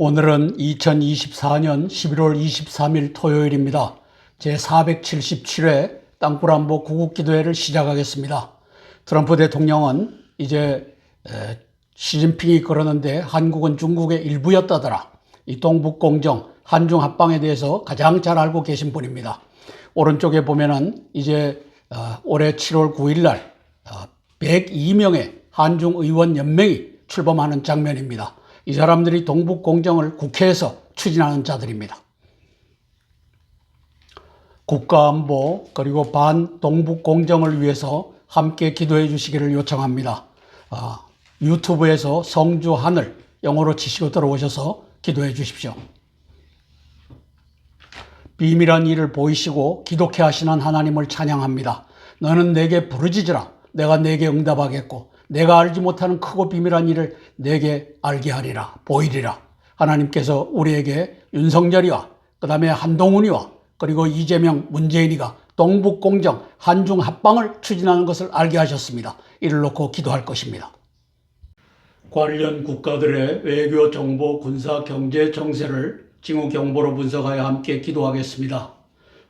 오늘은 2024년 11월 23일 토요일입니다. 제477회 땅굴안보 구국기도회를 시작하겠습니다. 트럼프 대통령은 이제 시진핑이 그러는데 한국은 중국의 일부였다더라. 이 동북공정, 한중 합방에 대해서 가장 잘 알고 계신 분입니다. 오른쪽에 보면은 이제 올해 7월 9일 날 102명의 한중 의원 연맹이 출범하는 장면입니다. 이 사람들이 동북공정을 국회에서 추진하는 자들입니다. 국가안보 그리고 반동북공정을 위해서 함께 기도해 주시기를 요청합니다. 유튜브에서 성주 하늘 영어로 치시고 들어오셔서 기도해 주십시오. 비밀한 일을 보이시고 기독해 하시는 하나님을 찬양합니다. 너는 내게 부르짖으라. 내가 내게 응답하겠고 내가 알지 못하는 크고 비밀한 일을 내게 알게 하리라, 보이리라. 하나님께서 우리에게 윤석열이와 그 다음에 한동훈이와 그리고 이재명, 문재인이가 동북공정, 한중 합방을 추진하는 것을 알게 하셨습니다. 이를 놓고 기도할 것입니다. 관련 국가들의 외교, 정보, 군사, 경제 정세를 징후 경보로 분석하여 함께 기도하겠습니다.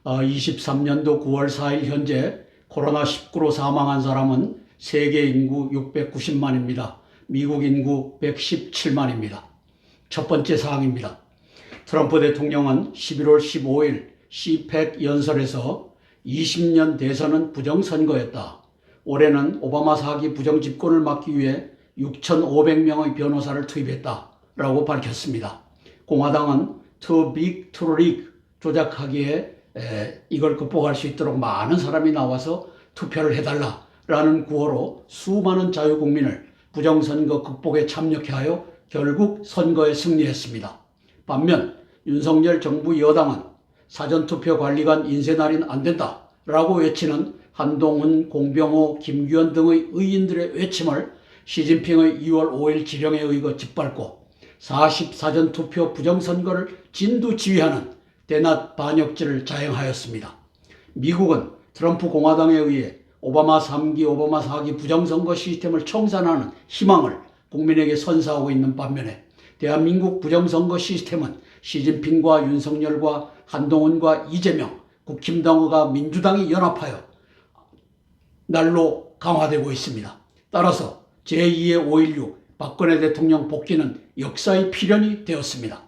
23년도 9월 4일 현재 코로나19로 사망한 사람은 세계 인구 690만입니다. 미국 인구 117만입니다. 첫 번째 사항입니다. 트럼프 대통령은 11월 15일 CPEC 연설에서 20년 대선은 부정선거였다. 올해는 오바마 사기 부정집권을 막기 위해 6,500명의 변호사를 투입했다. 라고 밝혔습니다. 공화당은 Too Big to Rig 조작하기에 이걸 극복할 수 있도록 많은 사람이 나와서 투표를 해달라. 라는 구호로 수많은 자유국민을 부정선거 극복에 참여케 하여 결국 선거에 승리했습니다. 반면 윤석열 정부 여당은 사전투표 관리관 인쇄날인 안 된다 라고 외치는 한동훈, 공병호, 김규현 등의 의인들의 외침을 시진핑의 2월 5일 지령에 의거 짓밟고 40 사전투표 부정선거를 진두지휘하는 대낮 반역죄를 자행하였습니다. 미국은 트럼프 공화당에 의해 오바마 3기, 오바마 4기 부정선거 시스템을 청산하는 희망을 국민에게 선사하고 있는 반면에 대한민국 부정선거 시스템은 시진핑과 윤석열과 한동훈과 이재명, 국힘당과 민주당이 연합하여 날로 강화되고 있습니다. 따라서 제2의 5.16 박근혜 대통령 복귀는 역사의 필연이 되었습니다.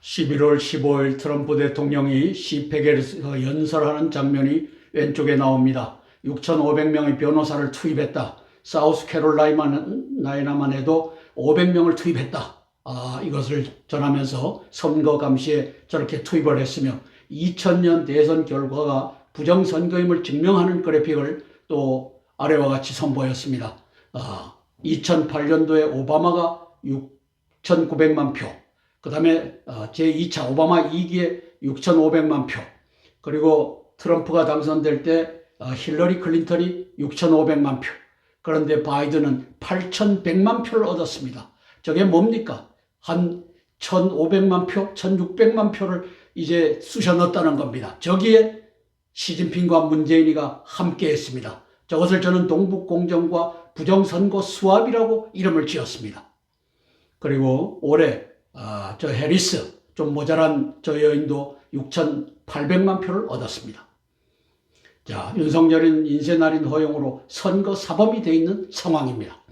11월 15일 트럼프 대통령이 CPEC에서 연설하는 장면이 왼쪽에 나옵니다. 6,500명의 변호사를 투입했다. 사우스캐롤라이나만 해도 500명을 투입했다. 이것을 전하면서 선거 감시에 저렇게 투입을 했으며 2000년 대선 결과가 부정선거임을 증명하는 그래픽을 또 아래와 같이 선보였습니다. 2008년도에 오바마가 6,900만 표, 그 다음에 제2차 오바마 2기에 6,500만 표, 그리고 트럼프가 당선될 때 힐러리 클린턴이 6,500만 표, 그런데 바이든은 8,100만 표를 얻었습니다. 저게 뭡니까? 한 1,500만 표, 1,600만 표를 이제 쑤셔 넣었다는 겁니다. 저기에 시진핑과 문재인이가 함께 했습니다. 저것을 저는 동북공정과 부정선거 수합이라고 이름을 지었습니다. 그리고 올해 저 해리스, 좀 모자란 저 여인도 6,800만 표를 얻었습니다. 자, 윤석열은 인쇄날인 허용으로 선거 사범이 되어 있는 상황입니다.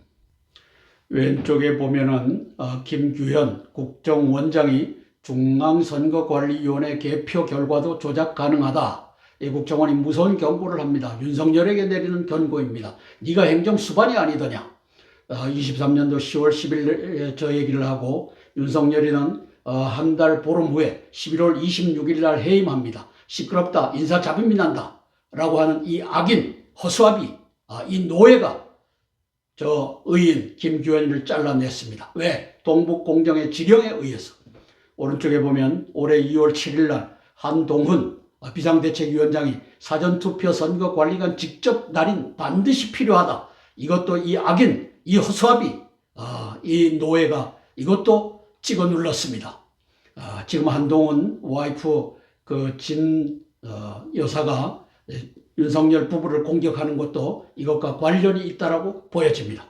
왼쪽에 보면은 김규현 국정원장이 중앙선거관리위원회 개표 결과도 조작 가능하다. 이 국정원이 무서운 경고를 합니다. 윤석열에게 내리는 경고입니다. 네가 행정수반이 아니더냐. 23년도 10월 10일 저 얘기를 하고 윤석열이는 한 달 보름 후에 11월 26일 날 해임합니다. 시끄럽다. 인사잡음이 난다. 라고 하는 이 악인, 허수아비, 이 노예가 저 의인 김규현을 잘라냈습니다. 왜? 동북공정의 지령에 의해서. 오른쪽에 보면 올해 2월 7일 날 한동훈 비상대책위원장이 사전투표 선거관리관 직접 날인 반드시 필요하다. 이것도 이 악인, 이 허수아비, 이 노예가 이것도 찍어 눌렀습니다. 지금 한동훈 와이프 진 여사가 윤석열 부부를 공격하는 것도 이것과 관련이 있다라고 보여집니다.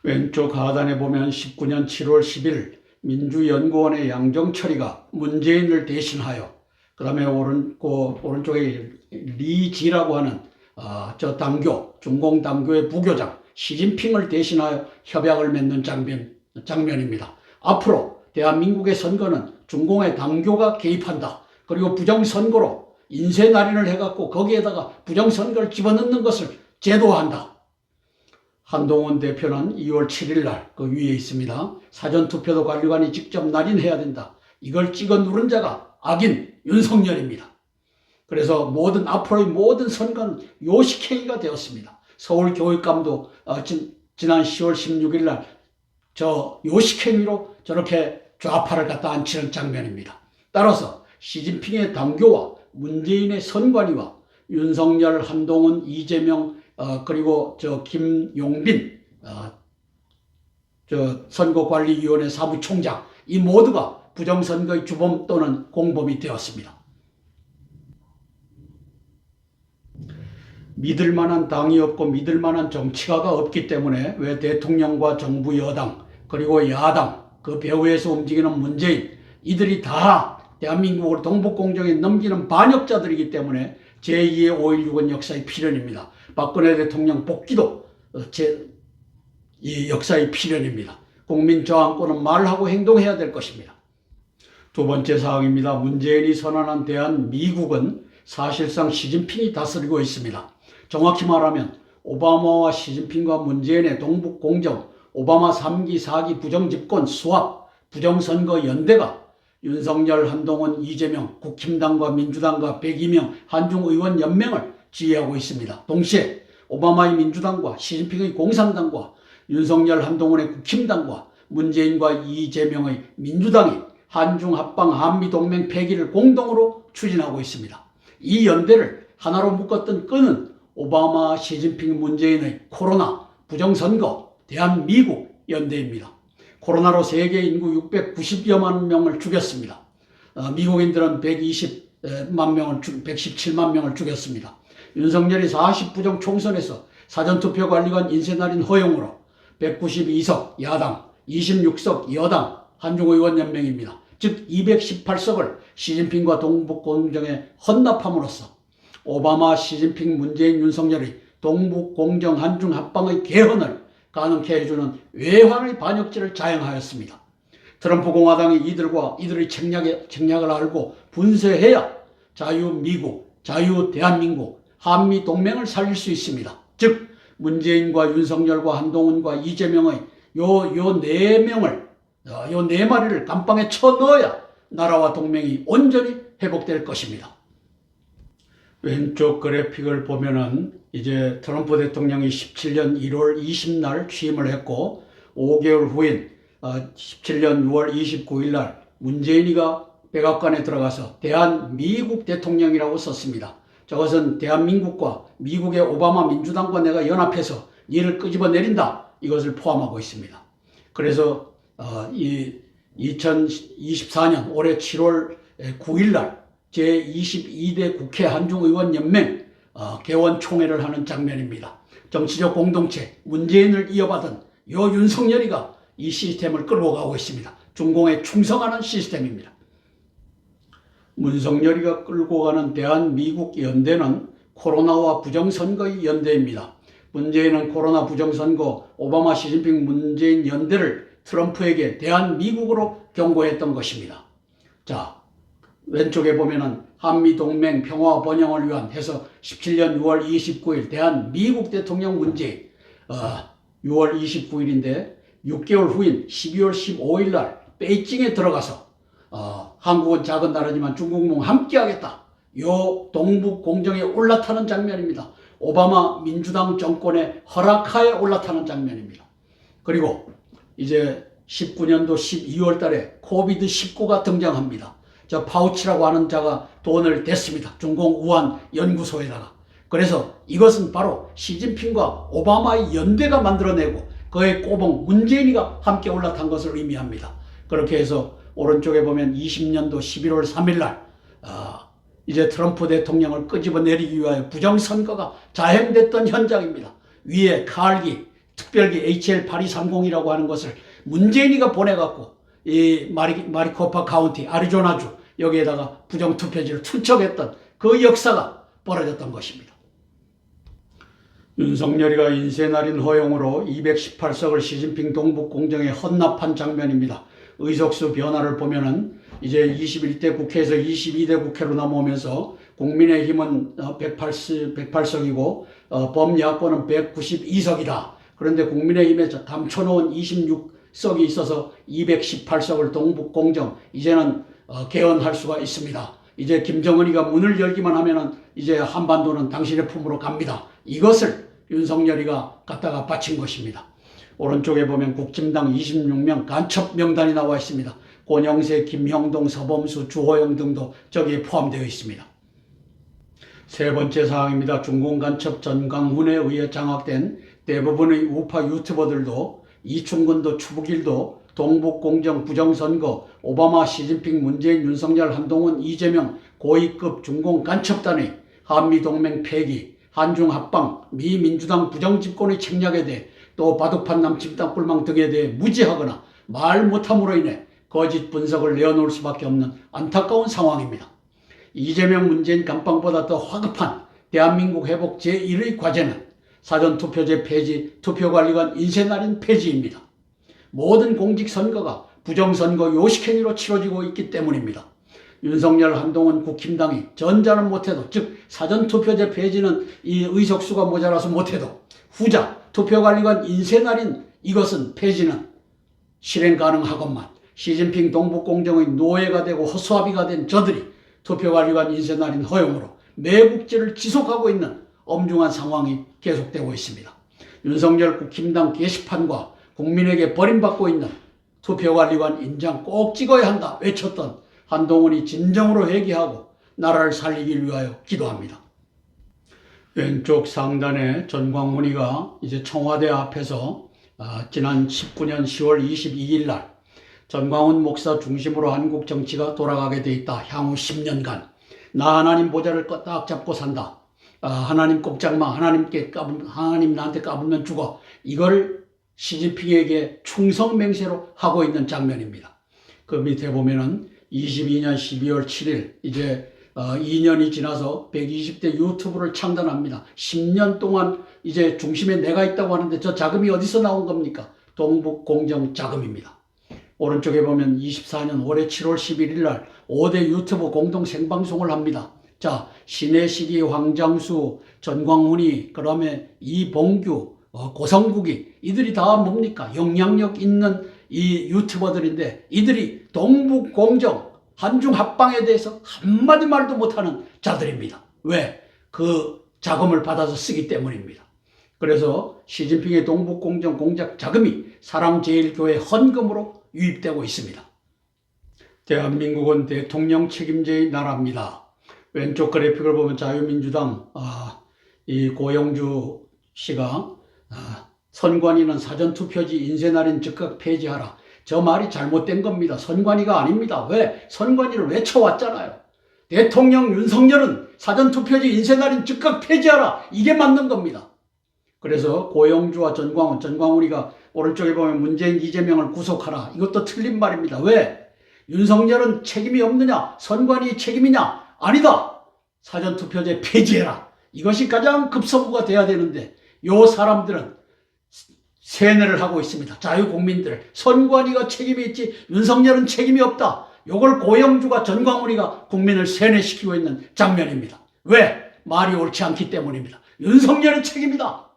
왼쪽 하단에 보면 19년 7월 10일 민주연구원의 양정철이가 문재인을 대신하여, 그 다음에 오른쪽에 리지라고 하는 저 당교, 중공 당교의 부교장 시진핑을 대신하여 협약을 맺는 장면입니다. 앞으로 대한민국의 선거는 중공의 당교가 개입한다. 그리고 부정선거로 인쇄날인을 해갖고 거기에다가 부정선거를 집어넣는 것을 제도화한다. 한동훈 대표는 2월 7일 날 그 위에 있습니다. 사전투표도 관리관이 직접 날인해야 된다. 이걸 찍어 누른 자가 악인 윤석열입니다. 그래서 앞으로의 모든 선거는 요식행위가 되었습니다. 서울교육감도 지난 10월 16일 날 저 요식행위로 저렇게 좌파를 갖다 앉히는 장면입니다. 따라서 시진핑의 당교와 문재인의 선관위와 윤석열, 한동훈, 이재명, 그리고 저 김용빈 저 선거관리위원회 사무총장, 이 모두가 부정선거의 주범 또는 공범이 되었습니다. 믿을 만한 당이 없고 믿을 만한 정치가가 없기 때문에 왜 대통령과 정부 여당 그리고 야당 그 배후에서 움직이는 문재인, 이들이 다 대한민국을 동북공정에 넘기는 반역자들이기 때문에 제2의 5.16은 역사의 필연입니다. 박근혜 대통령 복귀도 이 역사의 필연입니다. 국민 저항권은 말하고 행동해야 될 것입니다. 두 번째 사항입니다. 문재인이 선언한 대한미국은 사실상 시진핑이 다스리고 있습니다. 정확히 말하면 오바마와 시진핑과 문재인의 동북공정, 오바마 3기, 4기 부정집권, 수합, 부정선거 연대가 윤석열, 한동훈, 이재명, 국힘당과 민주당과 102명 한중의원 연맹을 지휘하고 있습니다. 동시에 오바마의 민주당과 시진핑의 공산당과 윤석열, 한동훈의 국힘당과 문재인과 이재명의 민주당이 한중합방 한미동맹 폐기를 공동으로 추진하고 있습니다. 이 연대를 하나로 묶었던 끈은 오바마, 시진핑, 문재인의 코로나, 부정선거, 대한미국 연대입니다. 코로나로 세계 인구 690여만 명을 죽였습니다. 미국인들은 120만 명을, 117만 명을 죽였습니다. 윤석열이 40부정 총선에서 사전투표 관리관 인쇄날인 허용으로 192석 야당, 26석 여당 한중의원 연맹입니다. 즉 218석을 시진핑과 동북공정에 헌납함으로써 오바마, 시진핑, 문재인, 윤석열의 동북공정 한중합방의 개헌을 가능케 해주는 외환의 반역죄를 자행하였습니다. 트럼프 공화당이 이들의 책략을 알고 분쇄해야 자유미국, 자유대한민국, 한미동맹을 살릴 수 있습니다. 즉 문재인과 윤석열과 한동훈과 이재명의 요 네 마리를 감방에 쳐넣어야 나라와 동맹이 온전히 회복될 것입니다. 왼쪽 그래픽을 보면은 이제 트럼프 대통령이 17년 1월 20날 취임을 했고 5개월 후인 17년 6월 29일 날 문재인이가 백악관에 들어가서 대한미국 대통령이라고 썼습니다. 저것은 대한민국과 미국의 오바마 민주당과 내가 연합해서 이를 끄집어 내린다, 이것을 포함하고 있습니다. 그래서 이 2024년 올해 7월 9일 날 제22대 국회 한중의원연맹 개원총회를 하는 장면입니다. 정치적 공동체 문재인을 이어받은 요 윤석열이가 이 시스템을 끌고 가고 있습니다. 중공에 충성하는 시스템입니다. 문석열이가 끌고 가는 대한미국 연대는 코로나와 부정선거의 연대입니다. 문재인은 코로나 부정선거, 오바마, 시진핑, 문재인 연대를 트럼프에게 대한미국으로 경고했던 것입니다. 자, 왼쪽에 보면은 한미동맹 평화 번영을 위한 해서 17년 6월 29일 대한미국 대통령 문재인 6월 29일인데 6개월 후인 12월 15일 날 베이징에 들어가서 한국은 작은 나라지만 중국몽 함께하겠다, 요 동북 공정에 올라타는 장면입니다. 오바마 민주당 정권의 허락하에 올라타는 장면입니다. 그리고 이제 19년도 12월 달에 코비드19가 등장합니다. 저 파우치라고 하는 자가 돈을 댔습니다. 중공 우한 연구소에다가. 그래서 이것은 바로 시진핑과 오바마의 연대가 만들어내고 그의 꼬봉 문재인이가 함께 올라탄 것을 의미합니다. 그렇게 해서 오른쪽에 보면 20년도 11월 3일 날 이제 트럼프 대통령을 끄집어내리기 위하여 부정선거가 자행됐던 현장입니다. 위에 칼기, 특별기 HL8230이라고 하는 것을 문재인이가 보내갖고 이 마리코파 카운티 아리조나주 여기에다가 부정투표지를 투척했던 그 역사가 벌어졌던 것입니다. 윤석열이가 인쇄날인 허용으로 218석을 시진핑 동북공정에 헌납한 장면입니다. 의석수 변화를 보면은 이제 21대 국회에서 22대 국회로 넘어오면서 국민의힘은 108석이고 범야권은 192석이다. 그런데 국민의힘에 감춰놓은 26석이 있어서 218석을 동북공정 이제는 개헌할 수가 있습니다. 이제 김정은이가 문을 열기만 하면은 이제 한반도는 당신의 품으로 갑니다. 이것을 윤석열이가 갖다가 바친 것입니다. 오른쪽에 보면 국힘당 26명 간첩 명단이 나와 있습니다. 권영세, 김형동, 서범수, 주호영 등도 저기에 포함되어 있습니다. 세 번째 사항입니다. 중공 간첩 전광훈에 의해 장악된 대부분의 우파 유튜버들도 이충근도 추북일도 동북공정 부정선거 오바마 시진핑 문재인 윤석열 한동훈 이재명 고위급 중공 간첩단의 한미동맹 폐기 한중합방 미민주당 부정집권의 책략에 대해 또 바둑판 남침당 꿀망 등에 대해 무지하거나 말 못함으로 인해 거짓 분석을 내어놓을 수밖에 없는 안타까운 상황입니다. 이재명 문재인 감방보다 더 화급한 대한민국 회복 제1의 과제는 사전투표제 폐지, 투표관리관 인쇄날인 폐지입니다. 모든 공직선거가 부정선거 요식행위로 치러지고 있기 때문입니다. 윤석열 한동훈 국힘당이 전자는 못해도 즉 사전투표제 폐지는 이 의석수가 모자라서 못해도 후자 투표관리관 인쇄날인 이것은 폐지는 실행 가능하건만 시진핑 동북공정의 노예가 되고 허수아비가 된 저들이 투표관리관 인쇄날인 허용으로 매국지를 지속하고 있는 엄중한 상황이 계속되고 있습니다. 윤석열 국힘당 게시판과 국민에게 버림받고 있는 투표관리관 인장 꼭 찍어야 한다 외쳤던 한동훈이 진정으로 회개하고 나라를 살리기 위하여 기도합니다. 왼쪽 상단에 전광훈이가 이제 청와대 앞에서 지난 19년 10월 22일 날 전광훈 목사 중심으로 한국 정치가 돌아가게 돼 있다. 향후 10년간 나 하나님 보좌를 딱 잡고 산다. 하나님 꼼짝마. 하나님 나한테 까불면 죽어. 이걸 시진핑에게 충성맹세로 하고 있는 장면입니다. 그 밑에 보면은 22년 12월 7일 이제 2년이 지나서 120대 유튜브를 창단합니다. 10년 동안 이제 중심에 내가 있다고 하는데 저 자금이 어디서 나온 겁니까? 동북공정 자금입니다. 오른쪽에 보면 24년 올해 7월 11일 날 5대 유튜브 공동 생방송을 합니다. 자, 신혜식이, 황장수, 전광훈이, 그 다음에 이봉규, 고성국이 이들이 다 뭡니까? 영향력 있는 이 유튜버들인데 이들이 동북공정 한중합방에 대해서 한마디 말도 못하는 자들입니다. 왜? 그 자금을 받아서 쓰기 때문입니다. 그래서 시진핑의 동북공정 공작 자금이 사랑제일교회 헌금으로 유입되고 있습니다. 대한민국은 대통령 책임제의 나라입니다. 왼쪽 그래픽을 보면 자유민주당 이 고영주 씨가 선관위는 사전투표지 인쇄날인 즉각 폐지하라. 저 말이 잘못된 겁니다. 선관위가 아닙니다. 왜? 선관위를 외쳐왔잖아요. 대통령 윤석열은 사전투표지 인쇄날인 즉각 폐지하라. 이게 맞는 겁니다. 그래서 고영주와 전광훈이가 오른쪽에 보면 문재인 이재명을 구속하라. 이것도 틀린 말입니다. 왜? 윤석열은 책임이 없느냐? 선관위 책임이냐? 아니다. 사전투표제 폐지해라. 이것이 가장 급선무가 돼야 되는데 요 사람들은 세뇌를 하고 있습니다. 자유국민들. 선관위가 책임이 있지 윤석열은 책임이 없다. 요걸 고영주가 전광훈이가 국민을 세뇌시키고 있는 장면입니다. 왜? 말이 옳지 않기 때문입니다. 윤석열은 책임이다.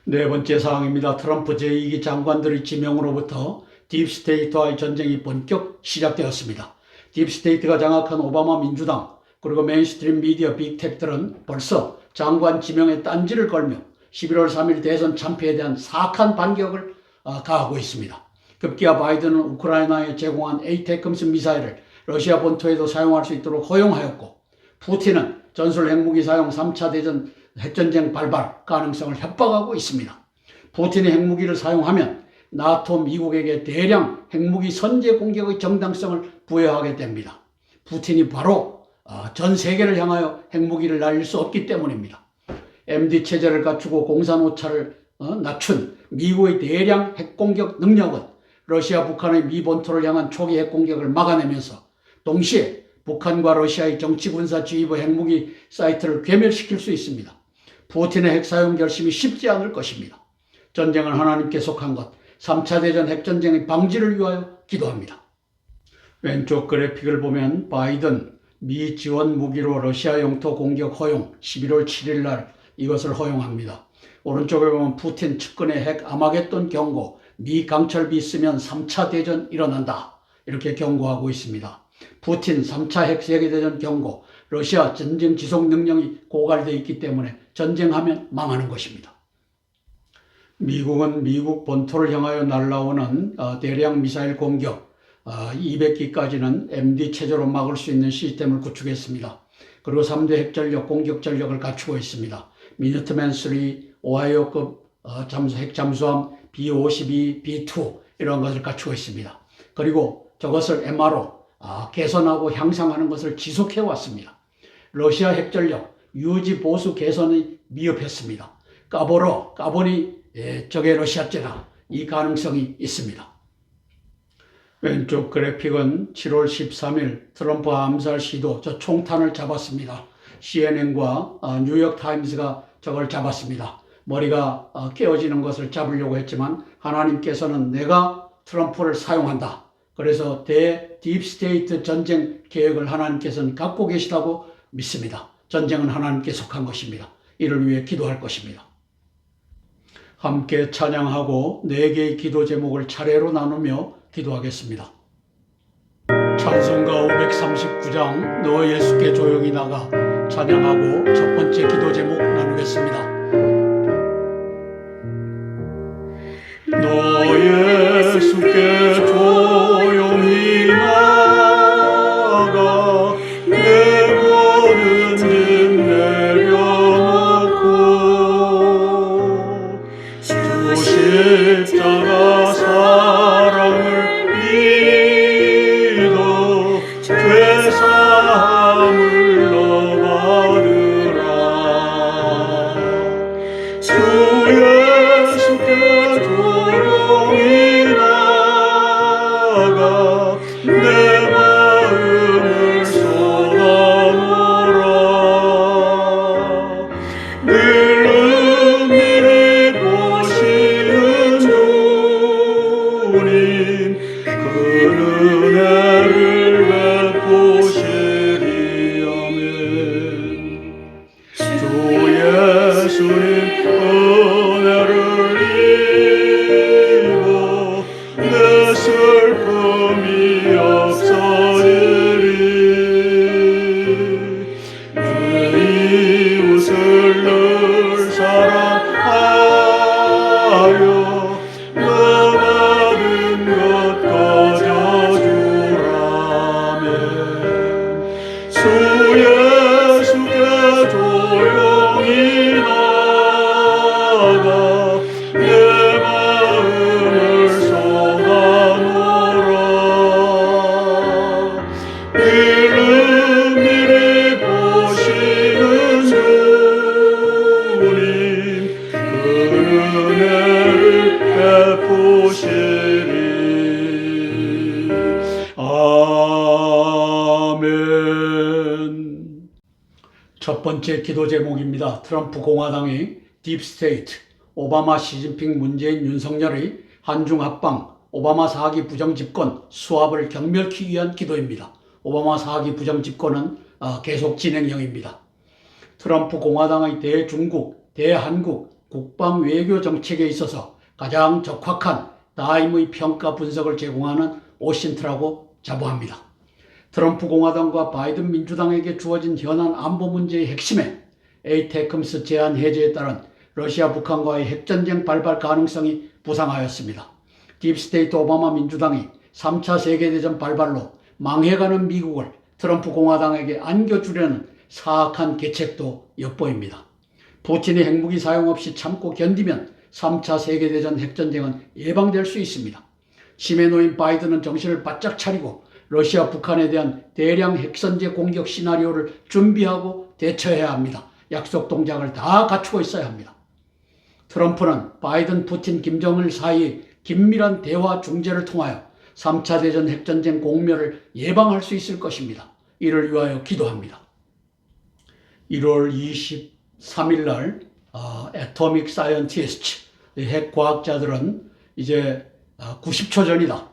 네 번째 사항입니다. 트럼프 제2기 장관들의 지명으로부터 딥스테이트와의 전쟁이 본격 시작되었습니다. 딥스테이트가 장악한 오바마 민주당 그리고 메인스트림 미디어 빅텍들은 벌써 장관 지명에 딴지를 걸며 11월 3일 대선 참패에 대한 사악한 반격을 가하고 있습니다. 급기야 바이든은 우크라이나에 제공한 에이테크스 미사일을 러시아 본토에도 사용할 수 있도록 허용하였고 푸틴은 전술 핵무기 사용 3차 대전 핵전쟁 발발 가능성을 협박하고 있습니다. 푸틴이 핵무기를 사용하면 나토 미국에게 대량 핵무기 선제 공격의 정당성을 부여하게 됩니다. 푸틴이 바로 전 세계를 향하여 핵무기를 날릴 수 없기 때문입니다. MD 체제를 갖추고 공산 오차를 낮춘 미국의 대량 핵공격 능력은 러시아 북한의 미 본토를 향한 초기 핵공격을 막아내면서 동시에 북한과 러시아의 정치군사지휘부 핵무기 사이트를 괴멸시킬 수 있습니다. 푸틴의 핵사용 결심이 쉽지 않을 것입니다. 전쟁은 하나님께 속한 것, 3차 대전 핵전쟁의 방지를 위하여 기도합니다. 왼쪽 그래픽을 보면 바이든 미 지원 무기로 러시아 영토 공격 허용 11월 7일 날 이것을 허용합니다. 오른쪽에 보면 푸틴 측근의 핵 아마겟돈 경고, 미 강철비 쓰면 3차 대전 일어난다. 이렇게 경고하고 있습니다. 푸틴 3차 핵세계대전 경고, 러시아 전쟁 지속 능력이 고갈되어 있기 때문에 전쟁하면 망하는 것입니다. 미국은 미국 본토를 향하여 날아오는 대량 미사일 공격 200기까지는 MD 체제로 막을 수 있는 시스템을 구축했습니다. 그리고 3대 핵전력 공격 전력을 갖추고 있습니다. 미니트맨 3, 오하이오급 핵잠수함 B-52, B-2 이런 것을 갖추고 있습니다. 그리고 저것을 MR로 개선하고 향상하는 것을 지속해 왔습니다. 러시아 핵전력 유지 보수 개선이 미흡했습니다. 까보니 저게 러시아제다. 이 가능성이 있습니다. 왼쪽 그래픽은 7월 13일 트럼프 암살 시도 저 총탄을 잡았습니다. CNN과 뉴욕타임스가 저걸 잡았습니다. 머리가 깨어지는 것을 잡으려고 했지만 하나님께서는 내가 트럼프를 사용한다. 그래서 딥스테이트 전쟁 계획을 하나님께서는 갖고 계시다고 믿습니다. 전쟁은 하나님께 속한 것입니다. 이를 위해 기도할 것입니다. 함께 찬양하고 4개의 기도 제목을 차례로 나누며 기도하겠습니다. 찬송가 539장 너 예수께 조용히 나가 찬양하고 첫 번째 기도 제목 나누겠습니다. 너 예수께 조용히 나가 내 모든 짐 내려놓고 주 십자가 사랑을 믿어 죄사함을 너 받으라. 주 예수께 조용히 나가 내 마음을 쏟아놓으라. 늘 은밀히 보시는 주님 그 은혜를 베푸시리. 아멘. 주 예수님 은혜를 입어 내 슬픔이 없어지리. 내 이웃을 늘 사랑하여 너 받은 것 가져주라면 주 예수께 조용히 나가 내 마음을 쏟아놓으라. 늘 은밀히 보시는 주님 그 은혜를 베푸시리. 아멘. 첫 번째 기도 제목입니다. 트럼프 공화당의 딥스테이트, 오바마, 시진핑, 문재인, 윤석열의 한중 합방, 오바마 4기 부정집권 수합을 경멸하기 위한 기도입니다. 오바마 4기 부정집권은 계속 진행형입니다. 트럼프 공화당의 대중국, 대한국 국방 외교 정책에 있어서 가장 적확한 다임의 평가 분석을 제공하는 오신트라고 자부합니다. 트럼프 공화당과 바이든 민주당에게 주어진 현안 안보 문제의 핵심에 에이테크스 제한 해제에 따른 러시아 북한과의 핵전쟁 발발 가능성이 부상하였습니다. 딥스테이트 오바마 민주당이 3차 세계대전 발발로 망해가는 미국을 트럼프 공화당에게 안겨주려는 사악한 계책도 엿보입니다. 푸틴이 핵무기 사용 없이 참고 견디면 3차 세계대전 핵전쟁은 예방될 수 있습니다. 심해 놓인 바이든은 정신을 바짝 차리고 러시아 북한에 대한 대량 핵선제 공격 시나리오를 준비하고 대처해야 합니다. 약속 동작을 다 갖추고 있어야 합니다. 트럼프는 바이든, 푸틴, 김정일 사이 긴밀한 대화 중재를 통하여 3차 대전 핵전쟁 공멸을 예방할 수 있을 것입니다. 이를 위하여 기도합니다. 1월 23일 날 Atomic Scientists, 핵과학자들은 이제 90초 전이다.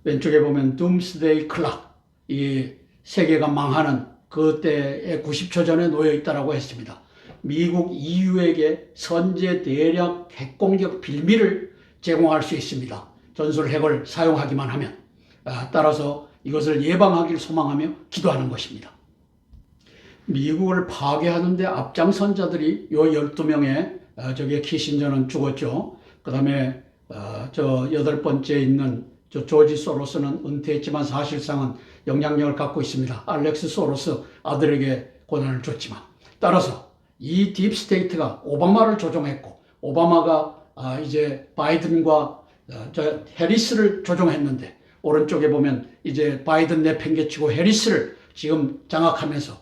왼쪽에 보면 Doomsday Clock, 이 세계가 망하는 그때의 90초 전에 놓여 있다고 했습니다. 미국 EU에게 선제 대략 핵공격 빌미를 제공할 수 있습니다. 전술 핵을 사용하기만 하면. 따라서 이것을 예방하기를 소망하며 기도하는 것입니다. 미국을 파괴하는 데 앞장선 자들이 요 12명의 저기 키신저는 죽었죠. 그 다음에 저 8번째 있는 저 조지 소로스는 은퇴했지만 사실상은 영향력을 갖고 있습니다. 알렉스 소로스 아들에게 권한을 줬지만. 따라서 이 딥스테이트가 오바마를 조종했고, 오바마가 이제 바이든과 저 해리스를 조종했는데, 오른쪽에 보면 이제 바이든 내팽개치고 해리스를 지금 장악하면서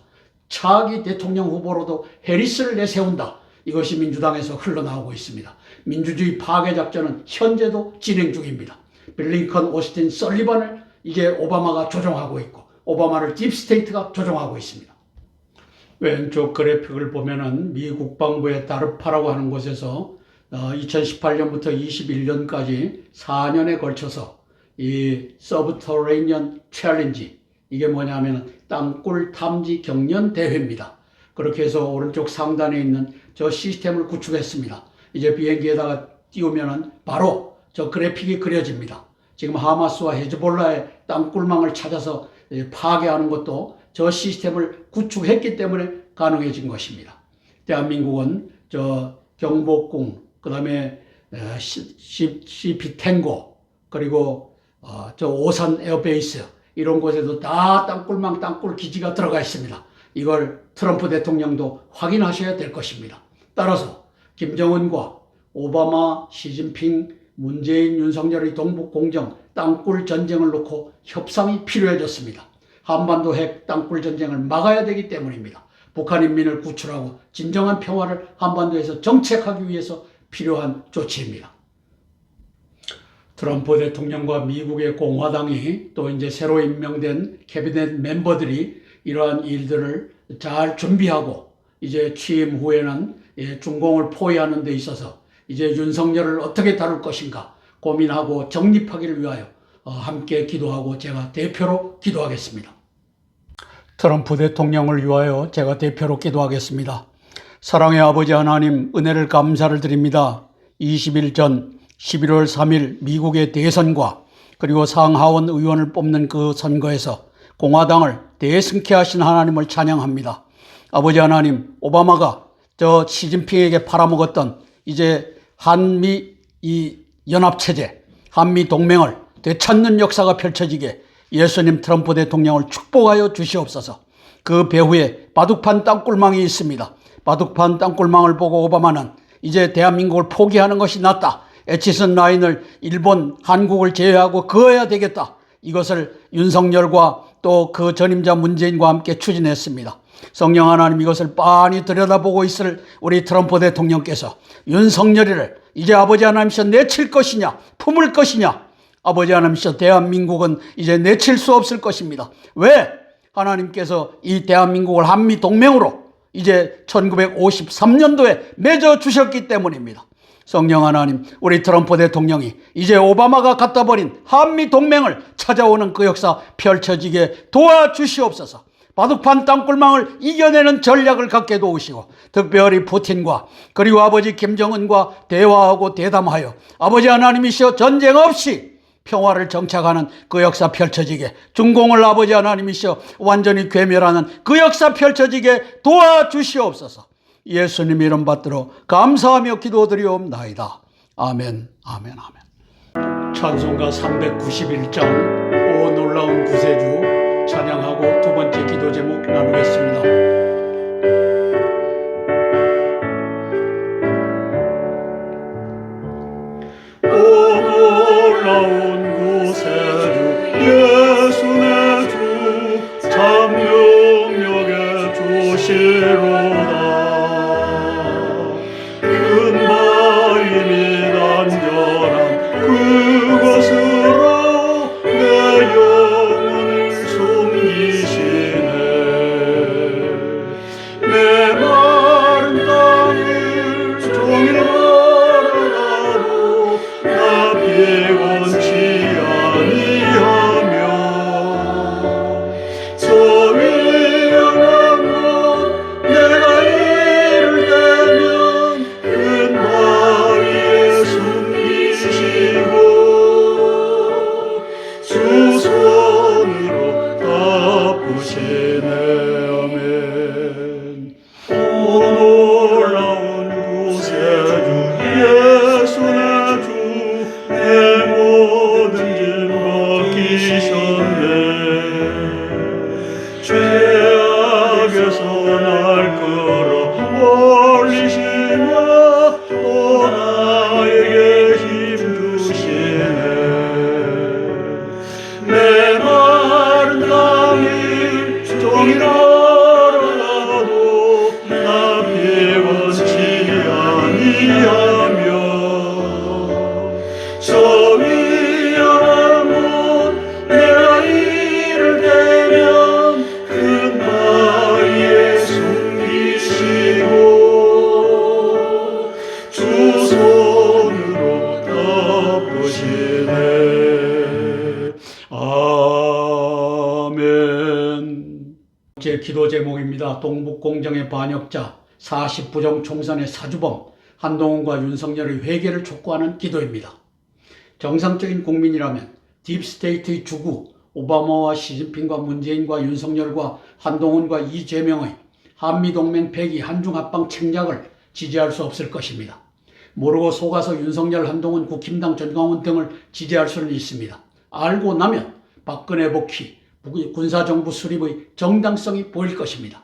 차기 대통령 후보로도 해리스를 내세운다. 이것이 민주당에서 흘러나오고 있습니다. 민주주의 파괴 작전은 현재도 진행 중입니다. 블링컨, 오스틴, 설리번을 이게 오바마가 조종하고 있고, 오바마를 딥스테이트가 조종하고 있습니다. 왼쪽 그래픽을 보면은 미 국방부의 다르파라고 하는 곳에서 2018년부터 21년까지 4년에 걸쳐서 이 서브터레니언 챌린지, 이게 뭐냐면 땅굴 탐지 경연 대회입니다. 그렇게 해서 오른쪽 상단에 있는 저 시스템을 구축했습니다. 이제 비행기에다가 띄우면은 바로 저 그래픽이 그려집니다. 지금 하마스와 헤즈볼라의 땅굴망을 찾아서 파괴하는 것도 저 시스템을 구축했기 때문에 가능해진 것입니다. 대한민국은 저 경복궁, 그 다음에 CP 탱고, 그리고 저 오산 에어베이스, 이런 곳에도 다 땅굴망, 땅굴 기지가 들어가 있습니다. 이걸 트럼프 대통령도 확인하셔야 될 것입니다. 따라서 김정은과 오바마, 시진핑, 문재인, 윤석열의 동북공정, 땅굴 전쟁을 놓고 협상이 필요해졌습니다. 한반도 핵 땅굴 전쟁을 막아야 되기 때문입니다. 북한 인민을 구출하고 진정한 평화를 한반도에서 정책하기 위해서 필요한 조치입니다. 트럼프 대통령과 미국의 공화당이 또 이제 새로 임명된 캐비넷 멤버들이 이러한 일들을 잘 준비하고 이제 취임 후에는 중공을 포위하는 데 있어서 이제 윤석열을 어떻게 다룰 것인가 고민하고 정립하기를 위하여 함께 기도하고 제가 대표로 기도하겠습니다. 트럼프 대통령을 위하여 제가 대표로 기도하겠습니다. 사랑의 아버지 하나님, 은혜를 감사를 드립니다. 20일 전 11월 3일 미국의 대선과 그리고 상하원 의원을 뽑는 그 선거에서 공화당을 대승케하신 하나님을 찬양합니다. 아버지 하나님, 오바마가 저 시진핑에게 팔아먹었던 이제 한미 이 연합체제, 한미 동맹을 되찾는 역사가 펼쳐지게 예수님 트럼프 대통령을 축복하여 주시옵소서. 그 배후에 바둑판 땅굴망이 있습니다. 바둑판 땅굴망을 보고 오바마는 이제 대한민국을 포기하는 것이 낫다. 에치슨 라인을 일본, 한국을 제외하고 그어야 되겠다. 이것을 윤석열과 또 그 전임자 문재인과 함께 추진했습니다. 성령 하나님, 이것을 빤히 들여다보고 있을 우리 트럼프 대통령께서 윤석열이를 이제 아버지 하나님께서 내칠 것이냐, 품을 것이냐. 아버지 하나님께서 대한민국은 이제 내칠 수 없을 것입니다. 왜? 하나님께서 이 대한민국을 한미 동맹으로 이제 1953년도에 맺어 주셨기 때문입니다. 성령 하나님, 우리 트럼프 대통령이 이제 오바마가 갖다 버린 한미 동맹을 찾아오는 그 역사 펼쳐지게 도와주시옵소서. 바둑판 땅굴망을 이겨내는 전략을 갖게 도우시고, 특별히 푸틴과 그리고 아버지 김정은과 대화하고 대담하여 아버지 하나님이시여 전쟁 없이 평화를 정착하는 그 역사 펼쳐지게, 중공을 아버지 하나님이시여 완전히 괴멸하는 그 역사 펼쳐지게 도와주시옵소서. 예수님 이름 받들어 감사하며 기도드리옵나이다. 아멘, 아멘, 아멘. 찬송가 391장 오 놀라운 구세주 찬양하고 두 번째 기도 제목 나누겠습니다. 오 놀라운 구세주 예수 내 주 참 능력의 주시로 원치 아니하며 저 위험한 곳 내가 이를 대면 큰 바위에 숨기시고 주 손으로 덮으시네. 아멘. 놀라운 구세주 예수 내 주 내 모든 짐 벗기셨네. 죄악에서 날 끌어올리시며 또 나에게 힘 주시네. 내 마른 땅이 종이 얼어가도 나 피곤치 아니하며 저 위험한 곳 내가 이를 대면 큰 바위에 숨기시고 주 손으로 덮으시네. 아멘. 제 기도 제목입니다. 동북공정의 반역자 40부정 총선의 사주범 한동훈과 윤석열의 회개를 촉구하는 기도입니다. 정상적인 국민이라면 딥스테이트의 주구 오바마와 시진핑과 문재인과 윤석열과 한동훈과 이재명의 한미동맹 폐기 한중합방 책략을 지지할 수 없을 것입니다. 모르고 속아서 윤석열, 한동훈, 국힘당, 전광훈 등을 지지할 수는 있습니다. 알고 나면 박근혜 복귀, 군사정부 수립의 정당성이 보일 것입니다.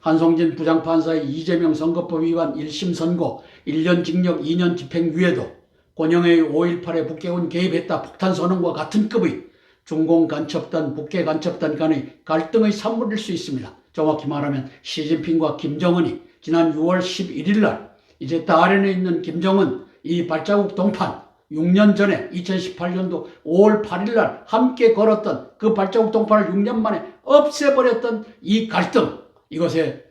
한송진 부장판사의 이재명 선거법 위반 1심 선고 1년 징역 2년 집행유예도 권영회의 5.18에 북괴군 개입했다 폭탄 선언과 같은 급의 중공 간첩단, 북괴 간첩단 간의 갈등의 산물일 수 있습니다. 정확히 말하면 시진핑과 김정은이 지난 6월 11일 날 이제 다롄에 있는 김정은 이 발자국 동판 6년 전에 2018년도 5월 8일 날 함께 걸었던 그 발자국 동판을 6년 만에 없애버렸던 이 갈등, 이것의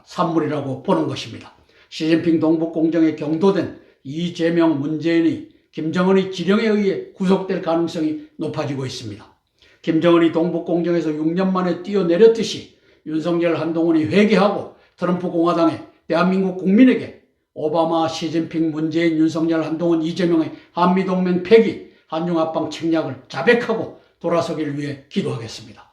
산물이라고 보는 것입니다. 시진핑 동북공정에 경도된 이재명, 문재인의, 김정은의 지령에 의해 구속될 가능성이 높아지고 있습니다. 김정은이 동북공정에서 6년 만에 뛰어내렸듯이 윤석열, 한동훈이 회개하고 트럼프 공화당에 대한민국 국민에게 오바마, 시진핑, 문재인, 윤석열, 한동훈, 이재명의 한미동맹 폐기, 한중합방 책략을 자백하고 돌아서기를 위해 기도하겠습니다.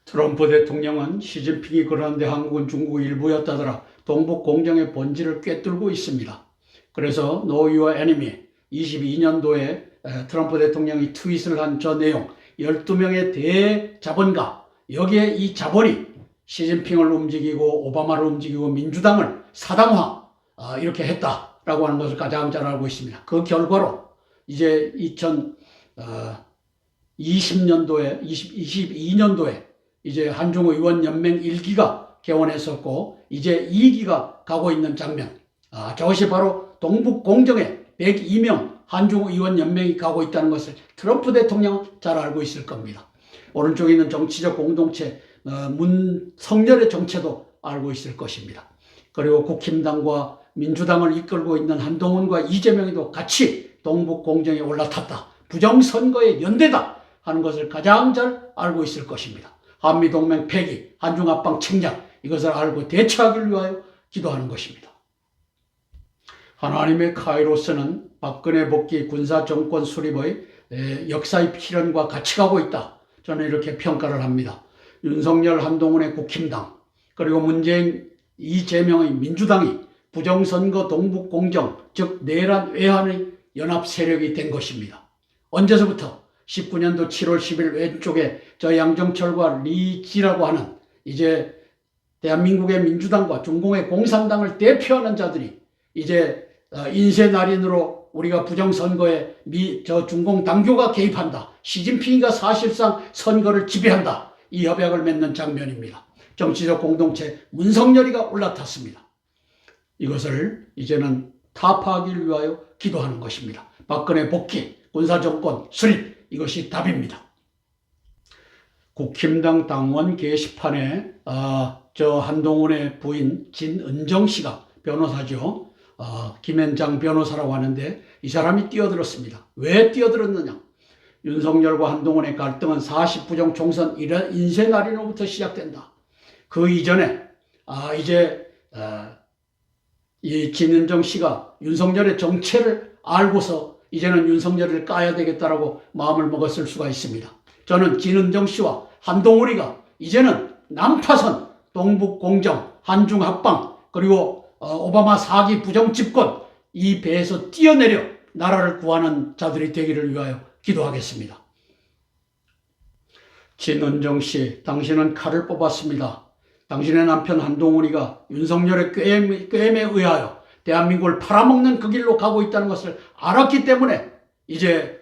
트럼프 대통령은 시진핑이 그러는데 한국은 중국 일부였다더라 동북공정의 본질을 꿰뚫고 있습니다. 그래서 Know Your Enemy 22년도에 트럼프 대통령이 트윗을 한 저 내용 12명의 대자본가, 여기에 이 자본이 시진핑을 움직이고 오바마를 움직이고 민주당을 사당화 이렇게 했다라고 하는 것을 가장 잘 알고 있습니다. 그 결과로 이제 2020년도에 22년도에 이제 한중의원연맹 1기가 개원했었고 이제 2기가 가고 있는 장면, 저것이 바로 동북공정에 102명 한중의원연맹이 가고 있다는 것을 트럼프 대통령은 잘 알고 있을 겁니다. 오른쪽에 있는 정치적 공동체 문성열의 정체도 알고 있을 것입니다. 그리고 국힘당과 민주당을 이끌고 있는 한동훈과 이재명이도 같이 동북공정에 올라탔다, 부정선거의 연대다 하는 것을 가장 잘 알고 있을 것입니다. 한미동맹 폐기, 한중합방 책략, 이것을 알고 대처하기를 위하여 기도하는 것입니다. 하나님의 카이로스는 박근혜 복귀 군사정권 수립의 역사의 필연과 같이 가고 있다, 저는 이렇게 평가를 합니다. 윤석열, 한동훈의 국힘당, 그리고 문재인, 이재명의 민주당이 부정선거 동북공정, 즉 내란 외환의 연합 세력이 된 것입니다. 언제서부터? 19년도 7월 10일 왼쪽에 저 양정철과 리지라고 하는 이제 대한민국의 민주당과 중공의 공산당을 대표하는 자들이 이제 인쇄날인으로 우리가 부정선거에 저 중공 당교가 개입한다, 시진핑이가 사실상 선거를 지배한다, 이 협약을 맺는 장면입니다. 정치적 공동체 문성열이가 올라탔습니다. 이것을 이제는 타파하기를 위하여 기도하는 것입니다. 박근혜 복귀, 군사정권 수립, 이것이 답입니다. 국힘당 당원 게시판에 저 한동훈의 부인 진은정 씨가 변호사죠. 김현장 변호사라고 하는데 이 사람이 뛰어들었습니다. 왜 뛰어들었느냐? 윤석열과 한동훈의 갈등은 40부정 총선 인쇄 날인후부터 시작된다. 그 이전에 이 진은정 씨가 윤석열의 정체를 알고서 이제는 윤석열을 까야 되겠다라고 마음을 먹었을 수가 있습니다. 저는 진은정 씨와 한동훈이가 이제는 난파선, 동북공정, 한중합방, 그리고 오바마 4기 부정집권 이 배에서 뛰어내려 나라를 구하는 자들이 되기를 위하여 기도하겠습니다. 진은정 씨, 당신은 칼을 뽑았습니다. 당신의 남편 한동훈이가 윤석열의 꾀임에 의하여 대한민국을 팔아먹는 그 길로 가고 있다는 것을 알았기 때문에 이제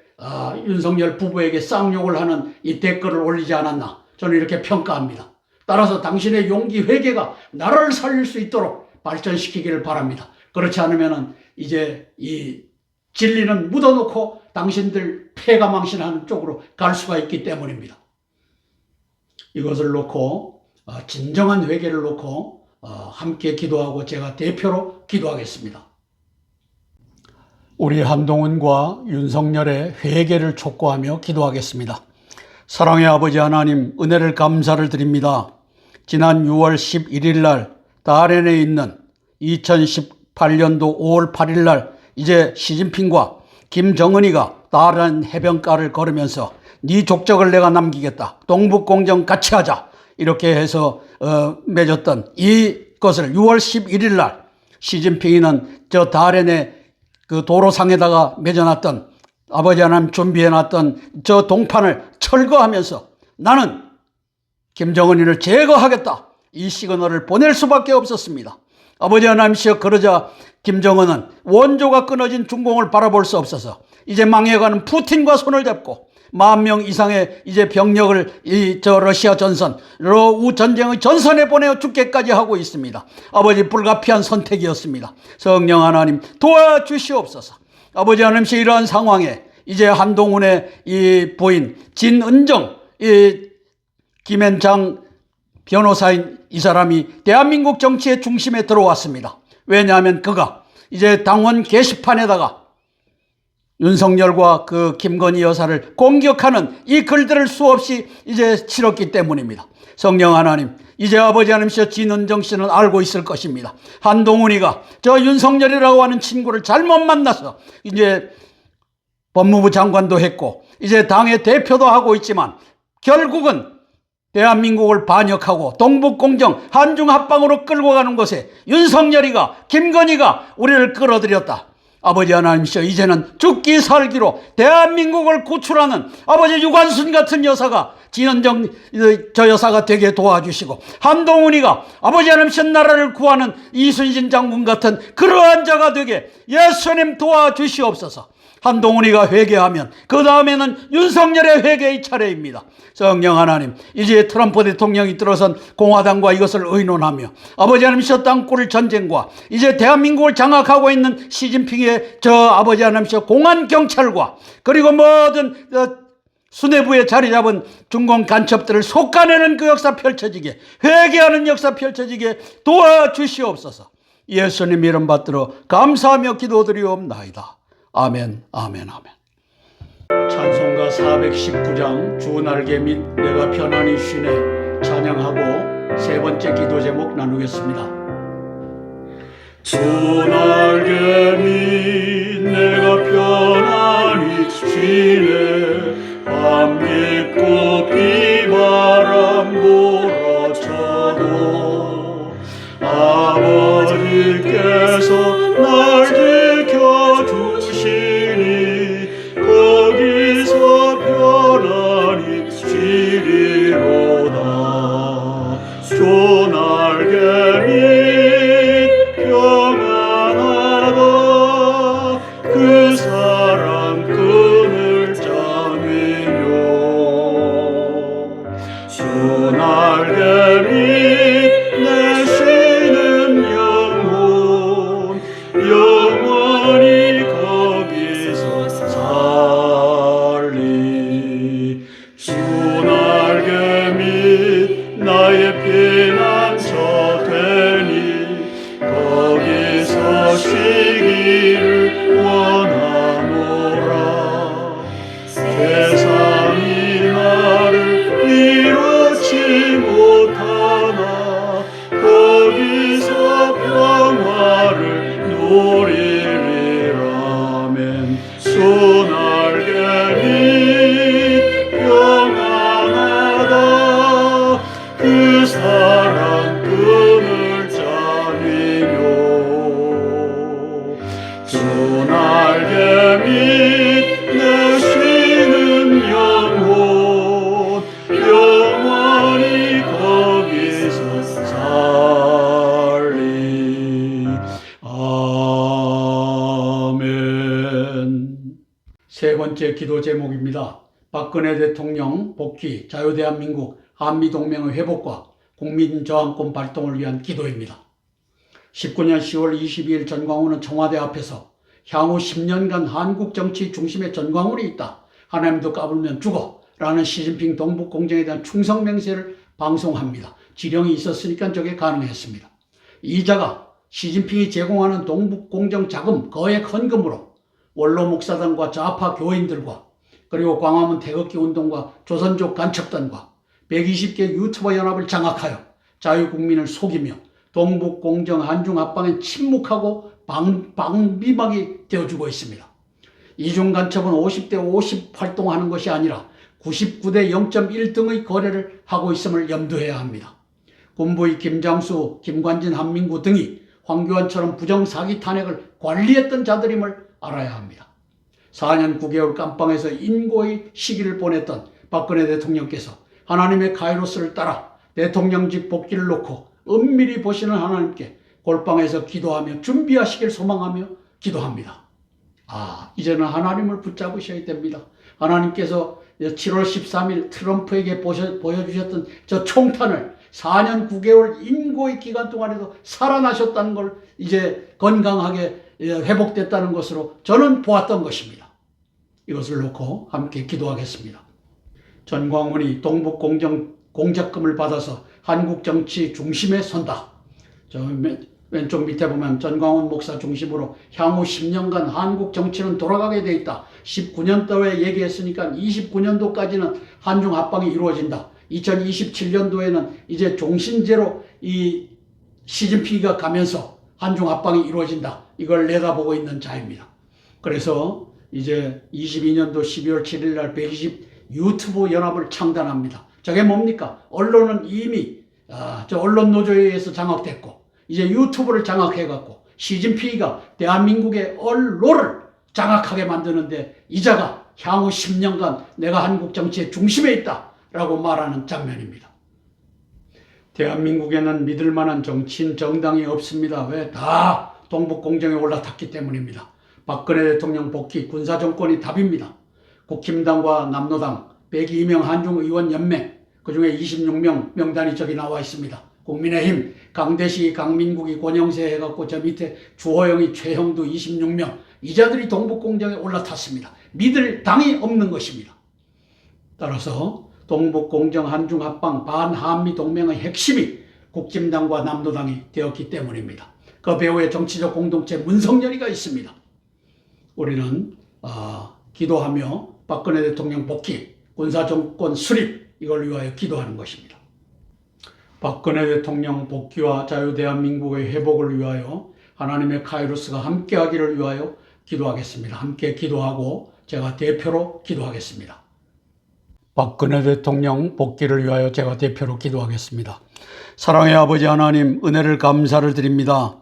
윤석열 부부에게 쌍욕을 하는 이 댓글을 올리지 않았나, 저는 이렇게 평가합니다. 따라서 당신의 용기 회개가 나라를 살릴 수 있도록 발전시키기를 바랍니다. 그렇지 않으면 이제 이 진리는 묻어놓고 당신들 폐가 망신하는 쪽으로 갈 수가 있기 때문입니다. 이것을 놓고 진정한 회개를 놓고 함께 기도하고 제가 대표로 기도하겠습니다. 우리 한동훈과 윤석열의 회개를 촉구하며 기도하겠습니다. 사랑의 아버지 하나님, 은혜를 감사를 드립니다. 지난 6월 11일 날 다롄에 있는 2018년도 5월 8일 날 이제 시진핑과 김정은이가 다롄 해변가를 걸으면서 네 족적을 내가 남기겠다, 동북공정 같이 하자, 이렇게 해서 맺었던 이것을 6월 11일 날 시진핑이는 저 다롄의 그 도로상에다가 맺어놨던, 아버지 하나님 준비해놨던 저 동판을 철거하면서 나는 김정은이를 제거하겠다, 이 시그널을 보낼 수밖에 없었습니다. 아버지 하나님이시여, 그러자 김정은은 원조가 끊어진 중공을 바라볼 수 없어서 이제 망해가는 푸틴과 손을 잡고 10,000명 이상의 이제 병력을 러시아 전선으로 전쟁의 전선에 보내어 죽게까지 하고 있습니다. 아버지, 불가피한 선택이었습니다. 성령 하나님 도와주시옵소서. 아버지 하나님께 이러한 상황에 이제 한동훈의 이 부인 진은정, 이 김앤장 변호사인 이 사람이 대한민국 정치의 중심에 들어왔습니다. 왜냐하면 그가 이제 당원 게시판에다가 윤석열과 그 김건희 여사를 공격하는 이 글들을 수없이 이제 치렀기 때문입니다. 성령 하나님, 이제 아버지 하나님께서 진은정 씨는 알고 있을 것입니다. 한동훈이가 저 윤석열이라고 하는 친구를 잘못 만나서 이제 법무부 장관도 했고 이제 당의 대표도 하고 있지만 결국은 대한민국을 반역하고 동북공정 한중합방으로 끌고 가는 것에 윤석열이가, 김건희가 우리를 끌어들였다. 아버지 하나님이시여, 이제는 죽기 살기로 대한민국을 구출하는 아버지 유관순 같은 여사가, 진은정 저 여사가 되게 도와주시고, 한동훈이가 아버지 하나님이시여 나라를 구하는 이순신 장군 같은 그러한 자가 되게 예수님 도와주시옵소서. 한동훈이가 회개하면 그 다음에는 윤석열의 회개의 차례입니다. 성령 하나님, 이제 트럼프 대통령이 들어선 공화당과 이것을 의논하며 아버지 하나님이시여 땅굴 전쟁과 이제 대한민국을 장악하고 있는 시진핑의 저 아버지 하나님이시여 공안경찰과 그리고 모든 수뇌부에 자리 잡은 중공 간첩들을 속아내는 그 역사 펼쳐지게, 회개하는 역사 펼쳐지게 도와주시옵소서. 예수님 이름 받들어 감사하며 기도드리옵나이다. 아멘, 아멘, 아멘. 찬송가 419장 주 날개 및 내가 편안히 쉬네 찬양하고 세 번째 기도 제목 나누겠습니다. 주 날개 밑 내가 편안히 쉬네 밤 깊고 비바람 몰아쳐도 아버지께서 날 지켜주시니 거기서 편안히 쉬리로다. 주 날개 밑 평안하다. 그 사랑 끈을 소날개 밑 평안하다 그 사랑 끈을 짜니며 소날개 밑 내 쉬는 영혼 영원히 거기서 살리. 아멘. 세 번째 기도 제목입니다. 박근혜 대통령 복귀, 자유대한민국 한미동맹의 회복과 국민저항권 발동을 위한 기도입니다. 19년 10월 22일 전광훈은 청와대 앞에서 향후 10년간 한국 정치 중심에 전광훈이 있다. 하나님도 까불면 죽어. 라는 시진핑 동북공정에 대한 충성맹세를 방송합니다. 지령이 있었으니까 저게 가능했습니다. 이자가 시진핑이 제공하는 동북공정 자금 거액 헌금으로 원로 목사단과 좌파 교인들과 그리고 광화문 태극기 운동과 조선족 간첩단과 120개 유튜버 연합을 장악하여 자유국민을 속이며 동북공정 한중 합방에 침묵하고 방비막이 되어주고 있습니다. 이중 간첩은 50대 50 활동하는 것이 아니라 99대 0.1 등의 거래를 하고 있음을 염두해야 합니다. 군부의 김장수, 김관진, 한민구 등이 황교안처럼 부정사기 탄핵을 관리했던 자들임을 알아야 합니다. 4년 9개월 깜빵에서 인고의 시기를 보냈던 박근혜 대통령께서 하나님의 카이로스를 따라 대통령직 복귀를 놓고 은밀히 보시는 하나님께 골방에서 기도하며 준비하시길 소망하며 기도합니다. 이제는 하나님을 붙잡으셔야 됩니다. 하나님께서 7월 13일 트럼프에게 보여주셨던 저 총탄을 4년 9개월 인고의 기간 동안에도 살아나셨다는 걸 이제 건강하게 회복됐다는 것으로 저는 보았던 것입니다. 이것을 놓고 함께 기도하겠습니다. 전광훈이 동북공정 공작금을 받아서 한국 정치 중심에 선다. 저 왼쪽 밑에 보면 전광훈 목사 중심으로 향후 10년간 한국 정치는 돌아가게 돼 있다. 19년도에 얘기했으니까 29년도까지는 한중 합방이 이루어진다. 2027년도에는 이제 종신제로 이 시진핑이가 가면서 한중 합방이 이루어진다. 이걸 내다보고 있는 자입니다. 그래서 이제 22년도 12월 7일 날 120 유튜브 연합을 창단합니다. 저게 뭡니까? 언론은 이미 저 언론 노조에 의해서 장악됐고 이제 유튜브를 장악해갖고 시진핑이가 대한민국의 언론을 장악하게 만드는데 이자가 향후 10년간 내가 한국 정치의 중심에 있다라고 말하는 장면입니다. 대한민국에는 믿을 만한 정치인 정당이 없습니다. 왜? 다 동북공정에 올라탔기 때문입니다. 박근혜 대통령 복귀, 군사정권이 답입니다. 국힘당과 남노당, 102명 한중의원연맹, 그중에 26명 명단이 저기 나와 있습니다. 국민의힘, 강대시, 강민국이 권영세 해갖고 저 밑에 주호영이, 최형두 26명. 이 자들이 동북공정에 올라탔습니다. 믿을 당이 없는 것입니다. 따라서 동북공정 한중합방 반한미 동맹의 핵심이 국힘당과 남노당이 되었기 때문입니다. 그 배후에 정치적 공동체 문성열이가 있습니다. 우리는 기도하며 박근혜 대통령 복귀, 군사정권 수립 이걸 위하여 기도하는 것입니다. 박근혜 대통령 복귀와 자유대한민국의 회복을 위하여 하나님의 카이로스가 함께하기를 위하여 기도하겠습니다. 함께 기도하고 제가 대표로 기도하겠습니다. 박근혜 대통령 복귀를 위하여 제가 대표로 기도하겠습니다. 사랑의 아버지 하나님, 은혜를 감사를 드립니다.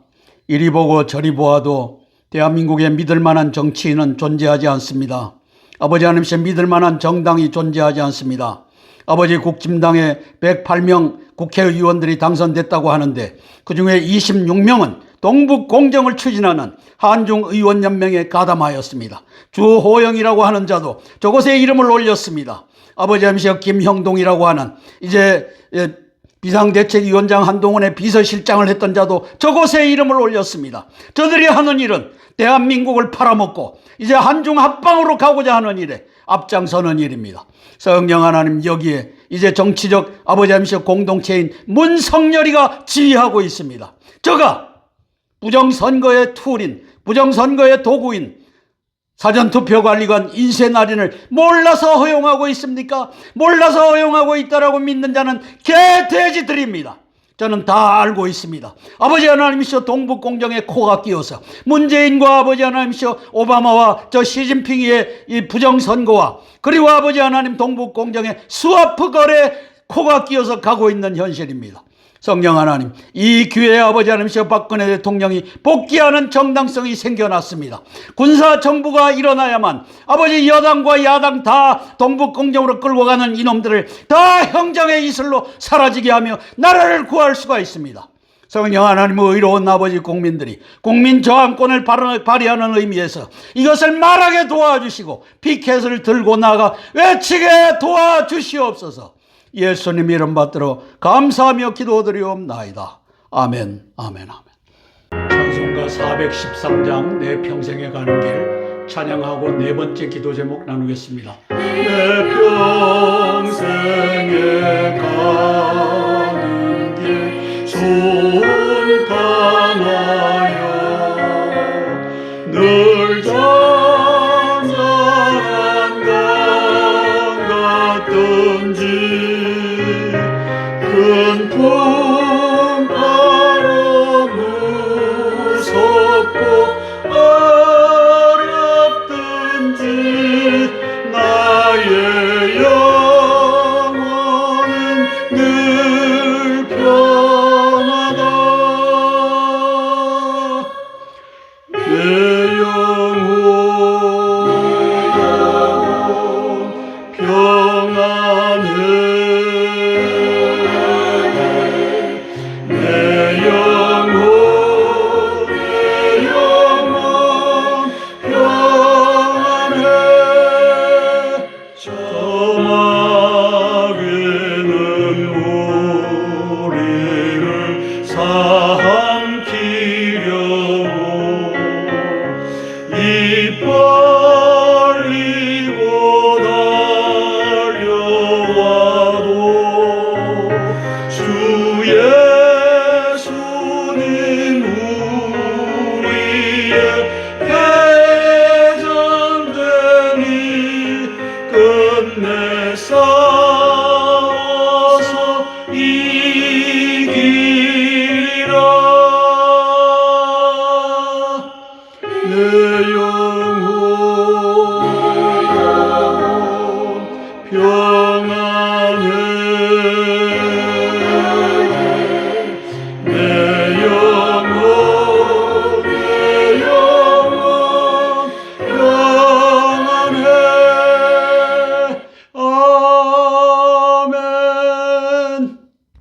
이리 보고 저리 보아도 대한민국에 믿을 만한 정치인은 존재하지 않습니다. 아버지 하나님께 믿을 만한 정당이 존재하지 않습니다. 아버지 국힘당에 108명 국회의원들이 당선됐다고 하는데 그중에 26명은 동북공정을 추진하는 한중의원연맹에 가담하였습니다. 주호영이라고 하는 자도 저곳에 이름을 올렸습니다. 아버지 하나님 김형동이라고 하는 이제 비상대책위원장 한동훈의 비서실장을 했던 자도 저곳에 이름을 올렸습니다. 저들이 하는 일은 대한민국을 팔아먹고 이제 한중합방으로 가고자 하는 일에 앞장서는 일입니다. 성령 하나님, 여기에 이제 정치적 아버지 하나님 공동체인 문성열이가 지휘하고 있습니다. 저가 부정선거의 툴인, 부정선거의 도구인 사전투표관리관 인쇄날인을 몰라서 허용하고 있습니까? 몰라서 허용하고 있다라고 믿는 자는 개돼지들입니다. 저는 다 알고 있습니다. 아버지 하나님이시여 동북공정에 코가 끼어서 문재인과 아버지 하나님이시여 오바마와 저 시진핑의 이 부정선거와 그리고 아버지 하나님 동북공정에 스와프 거래 코가 끼어서 가고 있는 현실입니다. 성령 하나님, 이 기회에 아버지 하나님이시여 박근혜 대통령이 복귀하는 정당성이 생겨났습니다. 군사 정부가 일어나야만 아버지 여당과 야당 다 동북공정으로 끌고 가는 이놈들을 다 형정의 이슬로 사라지게 하며 나라를 구할 수가 있습니다. 성령 하나님, 의로운 아버지 국민들이 국민 저항권을 발휘하는 의미에서 이것을 말하게 도와주시고 피켓을 들고 나가 외치게 도와주시옵소서. 예수님 이름 받들어 감사하며 기도드리옵나이다. 아멘, 아멘, 아멘. 찬송가 413장 내 평생에 가는 길 찬양하고 네 번째 기도 제목 나누겠습니다. 내 평생에 가는 길 손 감아요 늘 잔잔한 강 같던지 큰 풍파로 무섭고 어렵든지 나의 영혼은 늘 편하다. 내 영혼 평안해 내 영혼 평안해 저마게는 우리를 삼키려고 입 벌리고 달려와도 주 예수님 우리의 대전쟁이 끝내 싸워서 이기리라. 내 영혼 평안해 내 영혼 평안해. 아멘.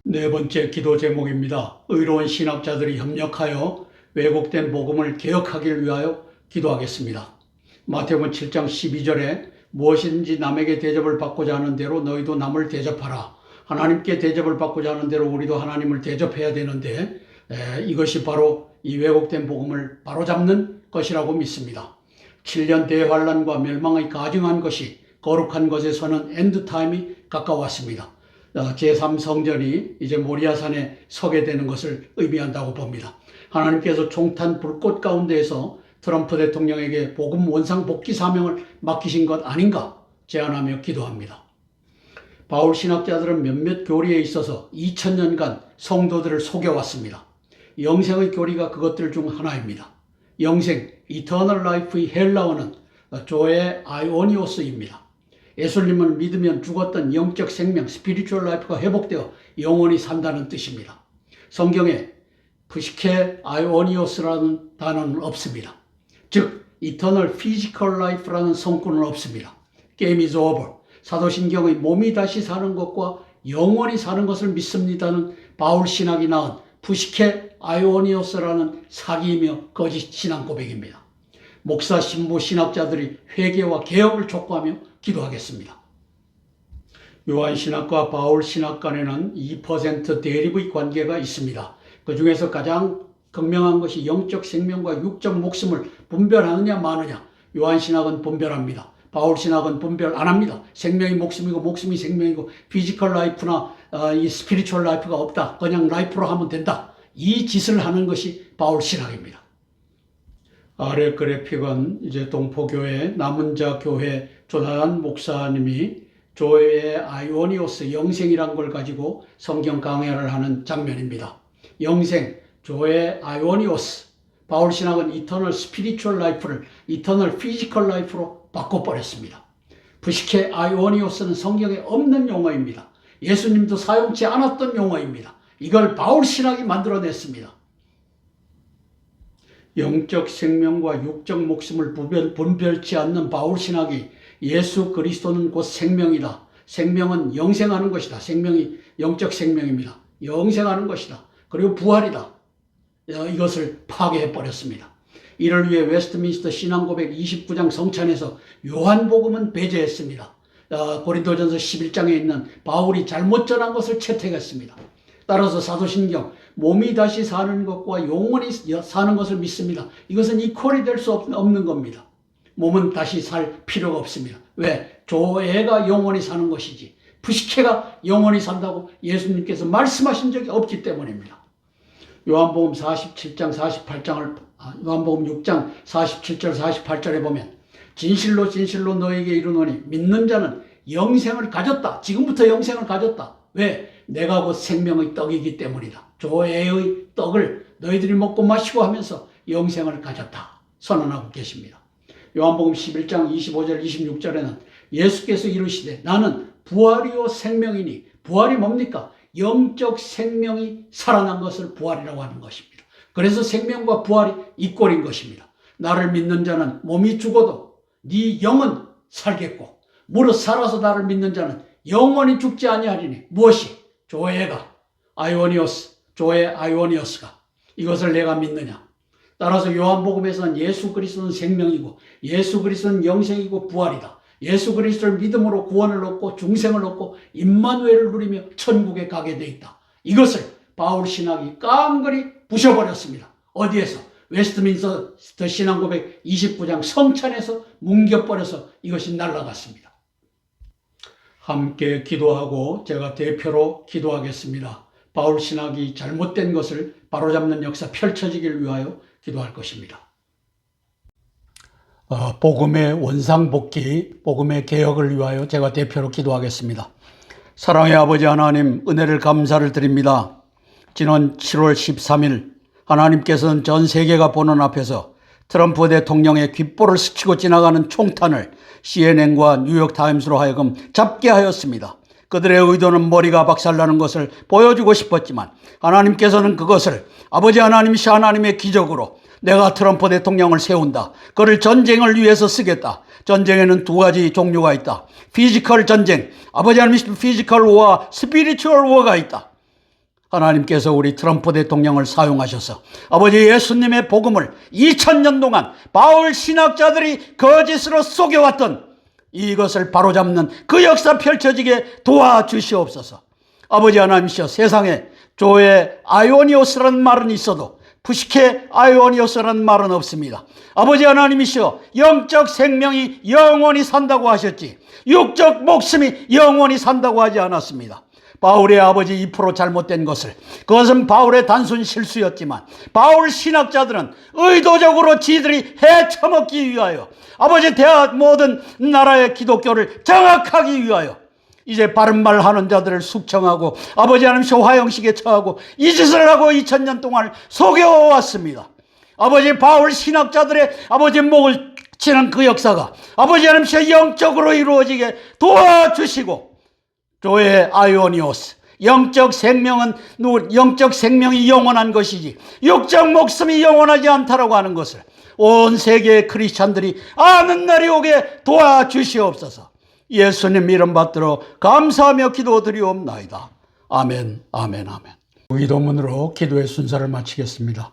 네 번째 기도 제목입니다. 의로운 신학자들이 협력하여 왜곡된 복음을 개혁하기를 위하여 기도하겠습니다. 마태복음 7장 12절에 무엇이든지 남에게 대접을 받고자 하는 대로 너희도 남을 대접하라. 하나님께 대접을 받고자 하는 대로 우리도 하나님을 대접해야 되는데 이것이 바로 이 왜곡된 복음을 바로잡는 것이라고 믿습니다. 7년 대환란과 멸망의 가증한 것이 거룩한 것에서는 엔드타임이 가까웠습니다. 제3성전이 이제 모리아산에 서게 되는 것을 의미한다고 봅니다. 하나님께서 총탄 불꽃 가운데에서 트럼프 대통령에게 복음 원상 복귀 사명을 맡기신 것 아닌가 제안하며 기도합니다. 바울 신학자들은 몇몇 교리에 있어서 2000년간 성도들을 속여왔습니다. 영생의 교리가 그것들 중 하나입니다. 영생, Eternal Life의 헬라어는 조의 아이오니오스입니다. 예수님을 믿으면 죽었던 영적 생명, 스피리추얼 라이프가 회복되어 영원히 산다는 뜻입니다. 성경에 푸시케 아이오니오스라는 단어는 없습니다. 즉, Eternal Physical Life라는 성구는 없습니다. Game is over. 사도신경의 몸이 다시 사는 것과 영원히 사는 것을 믿습니다는 바울 신학이 낳은 푸시케 아이오니오스라는 사기이며 거짓 신앙 고백입니다. 목사, 신부, 신학자들이 회개와 개혁을 촉구하며 기도하겠습니다. 요한신학과 바울신학 간에는 2% 대립의 관계가 있습니다. 그 중에서 가장 극명한 것이 영적 생명과 육적 목숨을 분별하느냐 마느냐. 요한신학은 분별합니다. 바울신학은 분별 안 합니다. 생명이 목숨이고 목숨이 생명이고 피지컬 라이프나 이 스피리추얼 라이프가 없다. 그냥 라이프로 하면 된다. 이 짓을 하는 것이 바울신학입니다. 아래 그래픽은 이제 동포교회 남은 자 교회 조나단 목사님이 조의 아이오니오스 영생이란 걸 가지고 성경 강해를 하는 장면입니다. 영생, 조의 아이오니오스. 바울 신학은 이터널 스피리추얼 라이프를 이터널 피지컬 라이프로 바꿔버렸습니다. 부식해 아이오니오스는 성경에 없는 용어입니다. 예수님도 사용치 않았던 용어입니다. 이걸 바울 신학이 만들어냈습니다. 영적 생명과 육적 목숨을 분별치 않는 바울 신학이 예수 그리스도는 곧 생명이다. 생명은 영생하는 것이다. 생명이 영적 생명입니다. 영생하는 것이다. 그리고 부활이다. 이것을 파괴해버렸습니다. 이를 위해 웨스트민스터 신앙고백 29장 성찬에서 요한복음은 배제했습니다. 고린도전서 11장에 있는 바울이 잘못 전한 것을 채택했습니다. 따라서 사도신경 몸이 다시 사는 것과 영원히 사는 것을 믿습니다. 이것은 이퀄이 될 수 없는 겁니다. 몸은 다시 살 필요가 없습니다. 왜? 조애가 영원히 사는 것이지 부식해가 영원히 산다고 예수님께서 말씀하신 적이 없기 때문입니다. 요한복음 47장 48장을 요한복음 6장 47절 48절에 보면 진실로 진실로 너에게 이르노니 믿는 자는 영생을 가졌다. 지금부터 영생을 가졌다. 왜? 내가 곧 생명의 떡이기 때문이다. 조애의 떡을 너희들이 먹고 마시고 하면서 영생을 가졌다. 선언하고 계십니다. 요한복음 11장 25절 26절에는 예수께서 이르시되 나는 부활이요 생명이니 부활이 뭡니까? 영적 생명이 살아난 것을 부활이라고 하는 것입니다. 그래서 생명과 부활이 이꼴인 것입니다. 나를 믿는 자는 몸이 죽어도 네 영은 살겠고 무릇 살아서 나를 믿는 자는 영원히 죽지 아니하리니 무엇이? 조애가 아이오니오스 조애 아이오니오스가 이것을 내가 믿느냐? 따라서 요한복음에서는 예수 그리스도는 생명이고 예수 그리스도는 영생이고 부활이다. 예수 그리스도를 믿음으로 구원을 얻고 중생을 얻고 임마누엘을 누리며 천국에 가게 돼 있다. 이것을 바울 신학이 깡그리 부셔버렸습니다. 어디에서? 웨스트민스터 신앙고백 29장 성찬에서 뭉겨버려서 이것이 날아갔습니다. 함께 기도하고 제가 대표로 기도하겠습니다. 바울 신학이 잘못된 것을 바로잡는 역사 펼쳐지길 위하여 기도할 것입니다. 복음의 원상복귀, 복음의 개혁을 위하여 제가 대표로 기도하겠습니다. 사랑의 아버지 하나님, 은혜를 감사를 드립니다. 지난 7월 13일 하나님께서는 전 세계가 보는 앞에서 트럼프 대통령의 귓볼을 스치고 지나가는 총탄을 CNN과 뉴욕타임스로 하여금 잡게 하였습니다. 그들의 의도는 머리가 박살나는 것을 보여주고 싶었지만 하나님께서는 그것을 아버지 하나님이시 하나님의 기적으로 내가 트럼프 대통령을 세운다. 그를 전쟁을 위해서 쓰겠다. 전쟁에는 두 가지 종류가 있다. 피지컬 전쟁, 아버지 하나님이시 피지컬 워와 스피리추얼 워가 있다. 하나님께서 우리 트럼프 대통령을 사용하셔서 아버지 예수님의 복음을 2000년 동안 바울 신학자들이 거짓으로 속여왔던 이것을 바로잡는 그 역사 펼쳐지게 도와주시옵소서. 아버지 하나님이시여, 세상에 조의 아이오니오스라는 말은 있어도 부식해 아이오니오스라는 말은 없습니다. 아버지 하나님이시여, 영적 생명이 영원히 산다고 하셨지 육적 목숨이 영원히 산다고 하지 않았습니다. 바울의 아버지 2% 잘못된 것을, 그것은 바울의 단순 실수였지만 바울 신학자들은 의도적으로 지들이 헤쳐먹기 위하여 아버지 대학 모든 나라의 기독교를 장악하기 위하여 이제 바른 말 하는 자들을 숙청하고 아버지 하나님 화형식에 처하고 이 짓을 하고 2000년 동안 속여왔습니다. 아버지 바울 신학자들의 아버지 목을 치는 그 역사가 아버지 하나님 영적으로 이루어지게 도와주시고, 조의 아이오니오스, 영적 생명이 영원한 것이지 육적 목숨이 영원하지 않다라고 하는 것을 온 세계의 크리스찬들이 아는 날이 오게 도와주시옵소서. 예수님 이름 받들어 감사하며 기도드리옵나이다. 아멘, 아멘, 아멘. 기도문으로 기도의 순서를 마치겠습니다.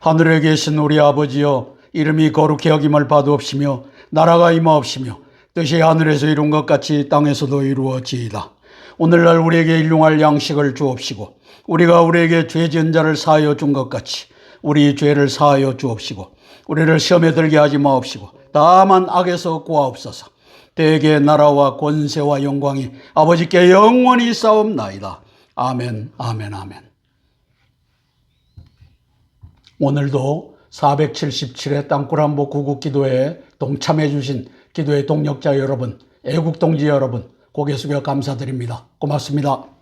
하늘에 계신 우리 아버지여, 이름이 거룩히 여김을 받으옵시며 나라가 임하옵시며 뜻이 하늘에서 이룬 것 같이 땅에서도 이루어지이다. 오늘날 우리에게 일용할 양식을 주옵시고 우리가 우리에게 죄 지은 자를 사하여 준 것 같이 우리 죄를 사하여 주옵시고 우리를 시험에 들게 하지 마옵시고 다만 악에서 구하옵소서. 대개 나라와 권세와 영광이 아버지께 영원히 있사옵나이다. 아멘, 아멘, 아멘. 오늘도 477회 땅굴한복 구국기도에 동참해 주신 기도의 동력자 여러분, 애국동지 여러분, 고개 숙여 감사드립니다. 고맙습니다.